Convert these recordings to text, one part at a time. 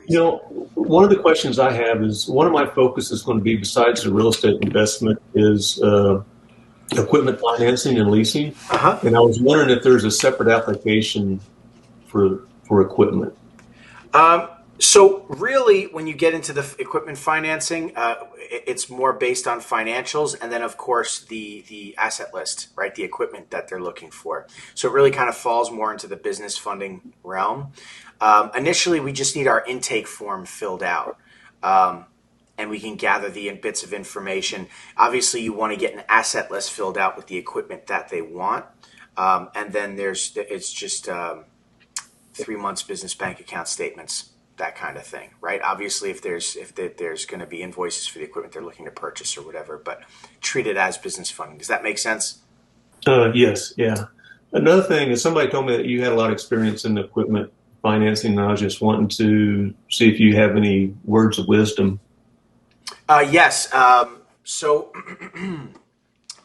One of the questions I have is one of my focus is going to be, besides the real estate investment, is equipment financing and leasing. Uh-huh. And I was wondering if there's a separate application for equipment. So really, when you get into the equipment financing, it's more based on financials, and then of course the asset list, right? The equipment that they're looking for. So it really kind of falls more into the business funding realm. Initially, we just need our intake form filled out. Um, and we can gather the bits of information. Obviously, you want to get an asset list filled out with the equipment that they want, and then it's just 3 months business bank account statements, that kind of thing, right? Obviously, if there's going to be invoices for the equipment they're looking to purchase or whatever, but treat it as business funding. Does that make sense? Yes, yeah. Another thing is somebody told me that you had a lot of experience in equipment financing, and I was just wanting to see if you have any words of wisdom. Yes. So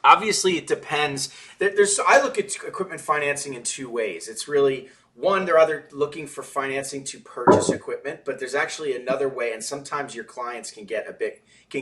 obviously, it depends. I look at equipment financing in two ways. It's really one, they're either looking for financing to purchase equipment, but there's actually another way, and sometimes your clients can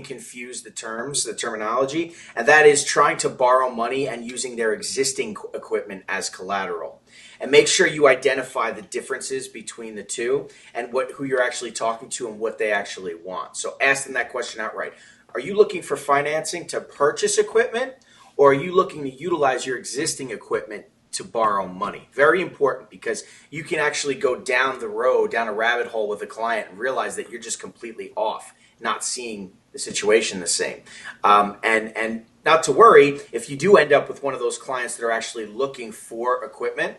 confuse the terminology, and that is trying to borrow money and using their existing equipment as collateral. And make sure you identify the differences between the two and who you're actually talking to and what they actually want. So ask them that question outright. Are you looking for financing to purchase equipment, or are you looking to utilize your existing equipment to borrow money? Very important, because you can actually go down the road, down a rabbit hole with a client and realize that you're just completely off, not seeing the situation the same. And not to worry, if you do end up with one of those clients that are actually looking for equipment,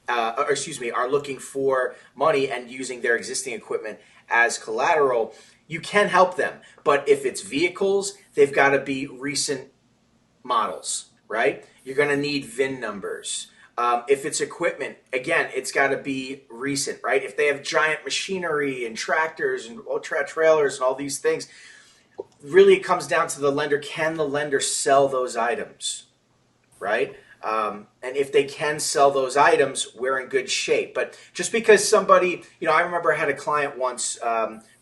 or excuse me, are looking for money and using their existing equipment as collateral, you can help them. But if it's vehicles, they've got to be recent models, right? You're going to need VIN numbers. If it's equipment, again, it's got to be recent, right? If they have giant machinery and tractors and trailers and all these things, really it comes down to the lender. Can the lender sell those items, right? And if they can sell those items, we're in good shape. But just because somebody, I remember I had a client once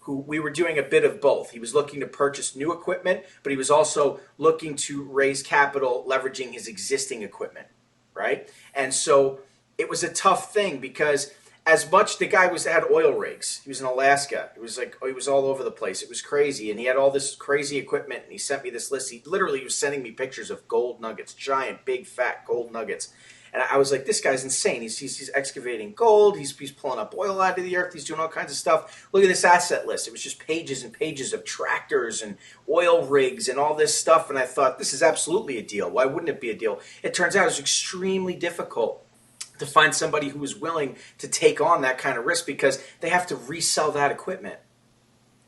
who we were doing a bit of both. He was looking to purchase new equipment, but he was also looking to raise capital leveraging his existing equipment, right? And so it was a tough thing because as much the guy had oil rigs. He was in Alaska. It was like he was all over the place. It was crazy, and he had all this crazy equipment. And he sent me this list. He literally was sending me pictures of gold nuggets, giant, big, fat gold nuggets. And I was like, this guy's insane. He's excavating gold. He's pulling up oil out of the earth. He's doing all kinds of stuff. Look at this asset list. It was just pages and pages of tractors and oil rigs and all this stuff. And I thought, this is absolutely a deal. Why wouldn't it be a deal? It turns out it was extremely difficult to find somebody who was willing to take on that kind of risk because they have to resell that equipment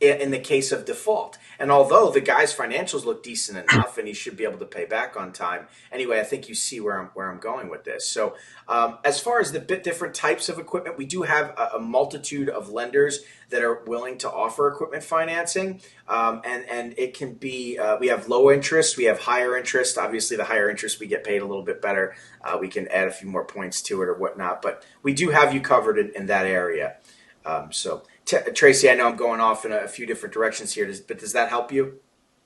in the case of default. And although the guy's financials look decent enough and he should be able to pay back on time, anyway, I think you see where I'm going with this. So as far as the different types of equipment, we do have a multitude of lenders that are willing to offer equipment financing. And it can be, we have low interest, we have higher interest. Obviously, the higher interest, we get paid a little bit better. We can add a few more points to it or whatnot, but we do have you covered in that area. Tracy, I know I'm going off in a few different directions here, but does that help you?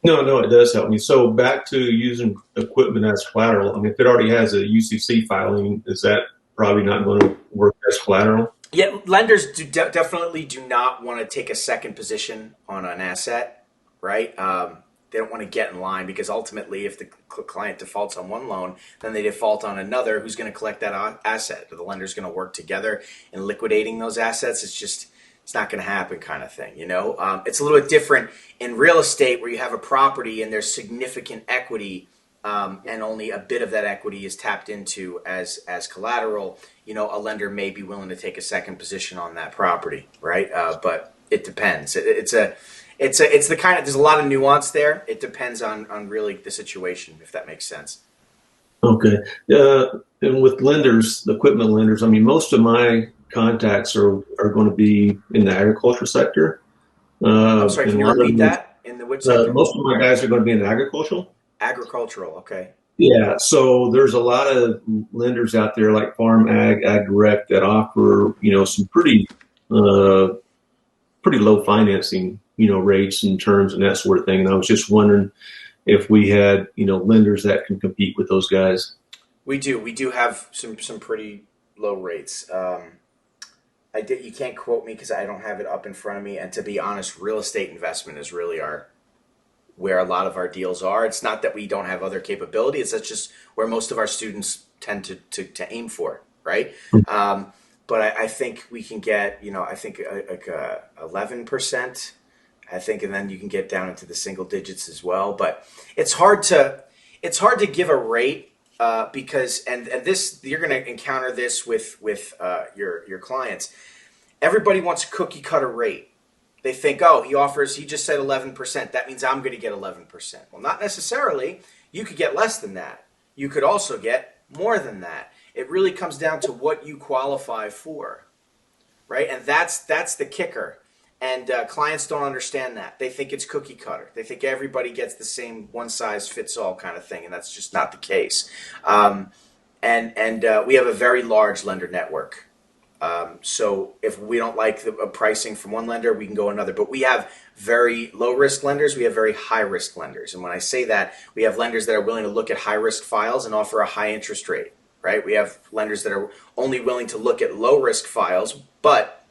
No, no, it does help me. So back to using equipment as collateral. I mean, if it already has a UCC filing, is that probably not going to work as collateral? Yeah, lenders definitely do not want to take a second position on an asset, right? They don't want to get in line because ultimately, if the client defaults on one loan, then they default on another who's going to collect that asset. The lender's going to work together in liquidating those assets. It's not going to happen, kind of thing. It's a little bit different in real estate where you have a property and there's significant equity, and only a bit of that equity is tapped into as collateral. A lender may be willing to take a second position on that property, right? But it depends. It's the kind of, there's a lot of nuance there. It depends on really the situation, if that makes sense. Okay. And with lenders, the equipment lenders, I mean, most of my contacts are going to be in the agriculture sector. I'm sorry, And can a you lot of repeat them, that? In the which sector? most of my guys are going to be in agricultural. Agricultural, okay. Yeah, so there's a lot of lenders out there like Farm Ag, Ag Direct that offer, some uh, pretty low financing, rates and terms and that sort of thing. And I was just wondering if we had, lenders that can compete with those guys. We do. We do have some pretty low rates. You can't quote me because I don't have it up in front of me. And to be honest, real estate investment is really where a lot of our deals are. It's not that we don't have other capability. That's just where most of our students tend to aim for, right? But I think we can get, I think like 11%. I think, and then you can get down into the single digits as well. But it's hard to give a rate because and this you're going to encounter this with your clients. Everybody wants a cookie cutter rate. They think, oh, he just said 11%. That means I'm going to get 11%. Well, not necessarily. You could get less than that. You could also get more than that. It really comes down to what you qualify for, right? And that's the kicker. And clients don't understand that. They think it's cookie cutter. They think everybody gets the same one size fits all kind of thing, and that's just not the case. And we have a very large lender network. So if we don't like the pricing from one lender, we can go another. But we have very low risk lenders. We have very high risk lenders. And when I say that, we have lenders that are willing to look at high risk files and offer a high interest rate, right? We have lenders that are only willing to look at low risk files, but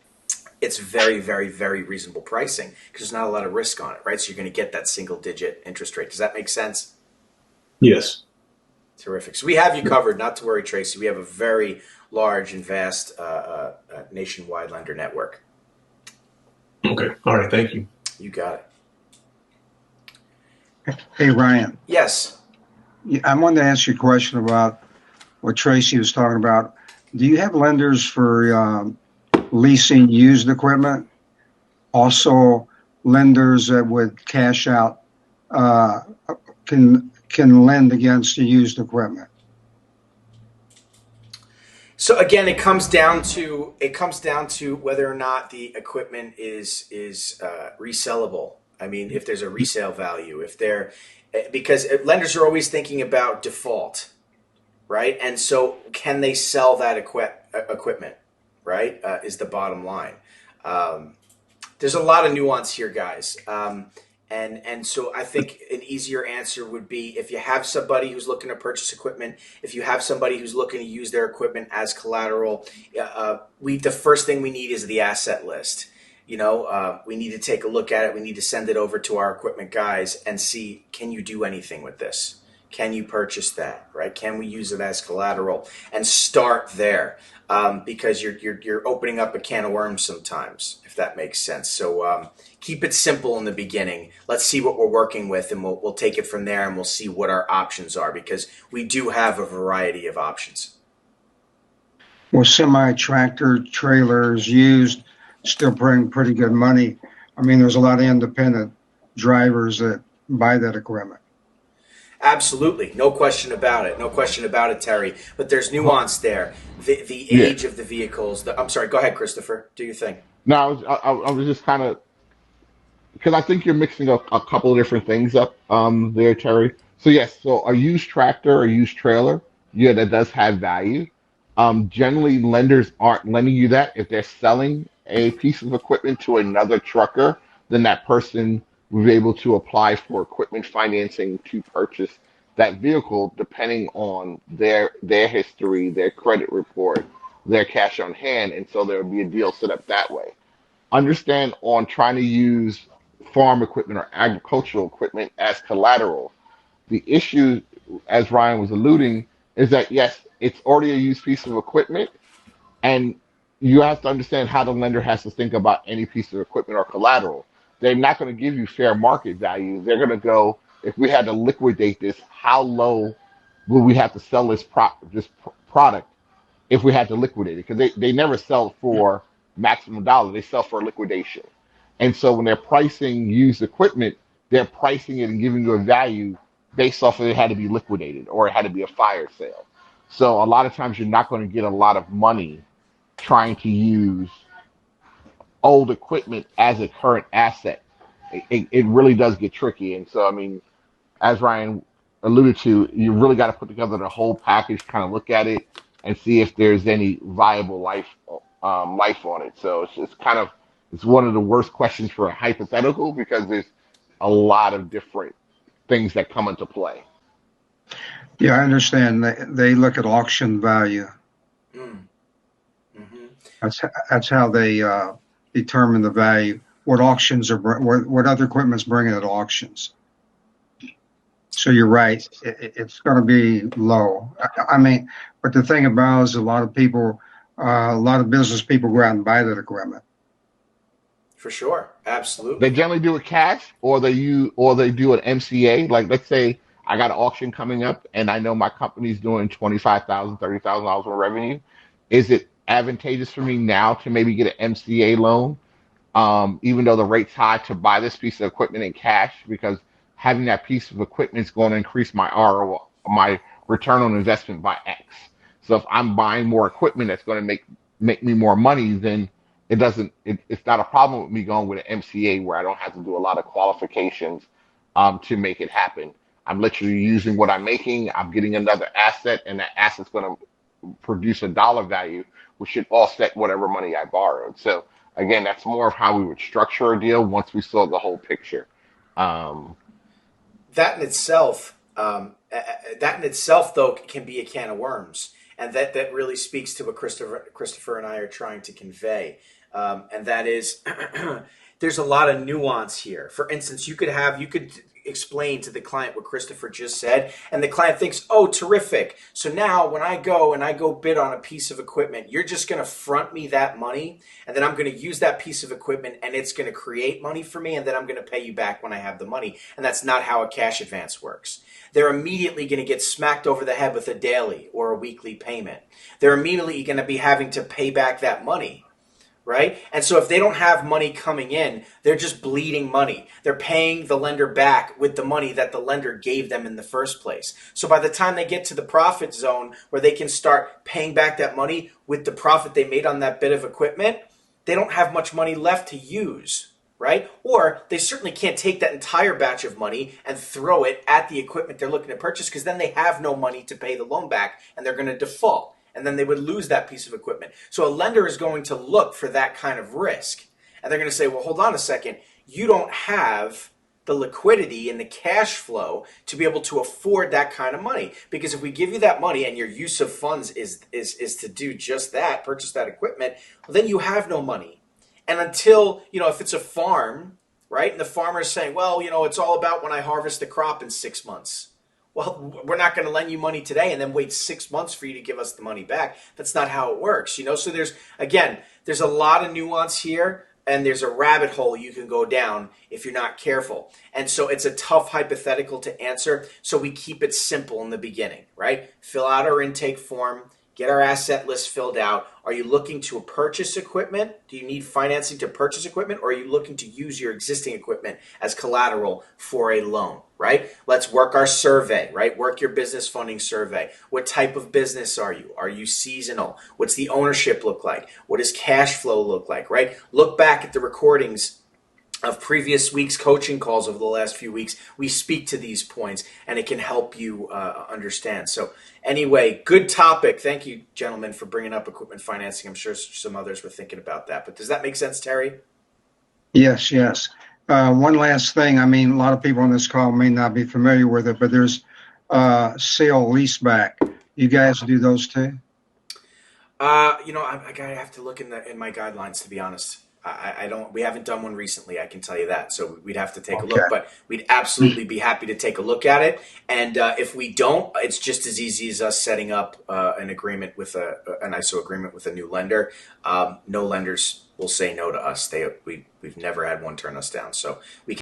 it's very, very, very reasonable pricing because there's not a lot of risk on it, right? So you're going to get that single digit interest rate. Does that make sense? Yes. Terrific. So we have you covered. Not to worry, Tracy. We have a very large and vast nationwide lender network. Okay. All right. Thank you. You got it. Hey, Ryan. Yes. I wanted to ask you a question about what Tracy was talking about. Do you have lenders for leasing used equipment? Also, lenders that would cash out can lend against the used equipment. So again, it comes down to whether or not the equipment is resellable. I mean, if there's a resale value, because lenders are always thinking about default, right? And so, can they sell that equipment? Right, is the bottom line. There's a lot of nuance here, guys. And so I think an easier answer would be if you have somebody who's looking to purchase equipment, if you have somebody who's looking to use their equipment as collateral, the first thing we need is the asset list. We need to take a look at it. We need to send it over to our equipment guys and see, can you do anything with this? Can you purchase that, right? Can we use it as collateral? And start there because you're opening up a can of worms sometimes, if that makes sense. So keep it simple in the beginning. Let's see what we're working with, and we'll take it from there, and we'll see what our options are because we do have a variety of options. Well, semi-tractor trailers used still bring pretty good money. I mean, there's a lot of independent drivers that buy that equipment. Absolutely. No question about it. No question about it, Terry. But there's nuance there. The age of the vehicles. I'm sorry. Go ahead, Christopher. Do your thing. No, I was just kind of, because I think you're mixing up a couple of different things up there, Terry. So yes, so a used tractor or used trailer, yeah, that does have value. Generally, lenders aren't lending you that. If they're selling a piece of equipment to another trucker, then that person will be able to apply for equipment financing to purchase that vehicle, depending on their history, their credit report, their cash on hand, and so there will be a deal set up that way. Understand on trying to use farm equipment or agricultural equipment as collateral. The issue, as Ryan was alluding, is that yes, it's already a used piece of equipment, and you have to understand how the lender has to think about any piece of equipment or collateral. They're not going to give you fair market value. They're going to go, if we had to liquidate this, how low will we have to sell this product if we had to liquidate it? Because they never sell for maximum dollar. They sell for liquidation. And so when they're pricing used equipment, they're pricing it and giving you a value based off of it had to be liquidated or it had to be a fire sale. So a lot of times you're not going to get a lot of money trying to use old equipment as a current asset. It really does get tricky. And so, I mean, as Ryan alluded to, you really got to put together the whole package, kind of look at it and see if there's any viable life on it. So it's It's one of the worst questions for a hypothetical because there's a lot of different things that come into play. Yeah, I understand. They look at auction value. Mm. Hmm. That's that's how they determine the value. What auctions are what other equipment's bringing at auctions. So you're right. It's going to be low. I mean, but the thing about it is a lot of business people go out and buy that equipment. For sure. They Absolutely. generally do it cash, or they do an MCA. Like, let's say I got an auction coming up, and I know my company's doing $25,000, $30,000 in revenue. Is it advantageous for me now to maybe get an MCA loan, even though the rate's high, to buy this piece of equipment in cash? Because having that piece of equipment is going to increase my ROI, my return on investment by X. So if I'm buying more equipment that's going to make me more money, then it's not a problem with me going with an MCA where I don't have to do a lot of qualifications to make it happen. I'm literally using what I'm making. I'm getting another asset, and that asset's going to produce a dollar value, which should offset whatever money I borrowed. So again, that's more of how we would structure a deal once we saw the whole picture. Um, That in itself, that in itself, though, can be a can of worms, and that really speaks to what Christopher and I are trying to convey, and that is, there's a lot of nuance here. For instance, you could explain to the client what Christopher just said, and the client thinks, "Oh, terrific! So now when I go bid on a piece of equipment, you're just going to front me that money, and then I'm going to use that piece of equipment, and it's going to create money for me, and then I'm going to pay you back when I have the money." And that's not how a cash advance works. They're immediately going to get smacked over the head with a daily or a weekly payment. They're immediately going to be having to pay back that money, right? And so if they don't have money coming in, they're just bleeding money. They're paying the lender back with the money that the lender gave them in the first place. So by the time they get to the profit zone where they can start paying back that money with the profit they made on that bit of equipment, they don't have much money left to use, right? Or they certainly can't take that entire batch of money and throw it at the equipment they're looking to purchase, because then they have no money to pay the loan back and they're going to default. And then they would lose that piece of equipment. So a lender is going to look for that kind of risk. And they're going to say, well, hold on a second. You don't have the liquidity and the cash flow to be able to afford that kind of money. Because if we give you that money and your use of funds is to do just that, purchase that equipment, well, then you have no money. And until, if it's a farm, right? And the farmer is saying, well, it's all about when I harvest the crop in 6 months. Well, we're not going to lend you money today and then wait 6 months for you to give us the money back. That's not how it works, So there's a lot of nuance here, and there's a rabbit hole you can go down if you're not careful. And so it's a tough hypothetical to answer. So we keep it simple in the beginning, right? Fill out our intake form. Get our asset list filled out. Are you looking to purchase equipment? Do you need financing to purchase equipment? Or are you looking to use your existing equipment as collateral for a loan, right? Let's work our survey, right? Work your business funding survey. What type of business are you? Are you seasonal? What's the ownership look like? What does cash flow look like, right? Look back at the recordings of previous weeks' coaching calls over the last few weeks. We speak to these points, and it can help you understand. So anyway, good topic. Thank you, gentlemen, for bringing up equipment financing. I'm sure some others were thinking about that. But does that make sense, Terry? Yes, yes. One last thing. I mean, a lot of people on this call may not be familiar with it, but there's sale leaseback. You guys do those too? I gotta have to look in my guidelines, to be honest. I don't. We haven't done one recently. I can tell you that. So we'd have to take a Okay. look, but we'd absolutely be happy to take a look at it. And if we don't, it's just as easy as us setting up an agreement with an ISO agreement with a new lender. No lenders will say no to us. We've never had one turn us down. So we